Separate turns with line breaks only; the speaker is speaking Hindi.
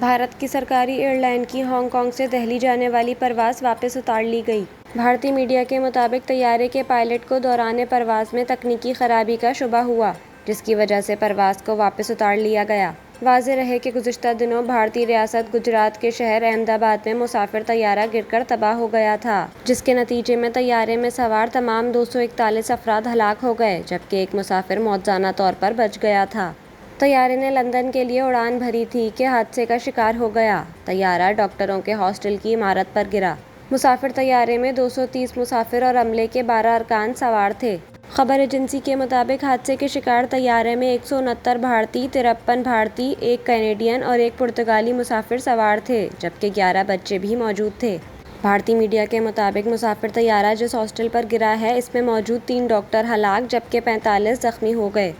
भारत की सरकारी एयरलाइन की हांगकांग से दिल्ली जाने वाली परवाज़ वापस उतार ली गई। भारतीय मीडिया के मुताबिक तैयारे के पायलट को दौरान परवाज़ में तकनीकी खराबी का शुबा हुआ, जिसकी वजह से परवाज़ को वापस उतार लिया गया। वाज़ेह रहे कि गुज़िश्ता दिनों भारतीय रियासत गुजरात के शहर अहमदाबाद में मुसाफिर तैयारा गिरकर तबाह हो गया था, जिसके नतीजे में तैयारे में सवार तमाम 241 अफराद हलाक हो गए, जबकि एक मुसाफिर मौतजाना तौर पर बच गया था। तैयारे ने लंदन के लिए उड़ान भरी थी कि हादसे का शिकार हो गया। तैयारा डॉक्टरों के हॉस्टल की इमारत पर गिरा। मुसाफिर तैयारे में 230 मुसाफिर और अमले के 12 अरकान सवार थे। खबर एजेंसी के मुताबिक हादसे के शिकार तैयारे में 169 भारतीय, 53 भारतीय, एक कैनेडियन और एक पुर्तगाली मुसाफिर सवार थे, जबकि 11 बच्चे भी मौजूद थे। भारतीय मीडिया के मुताबिक मुसाफिर तैयारा जिस हॉस्टल पर गिरा है, इसमें मौजूद 3 डॉक्टर हलाक जबकि 45 जख्मी हो गए।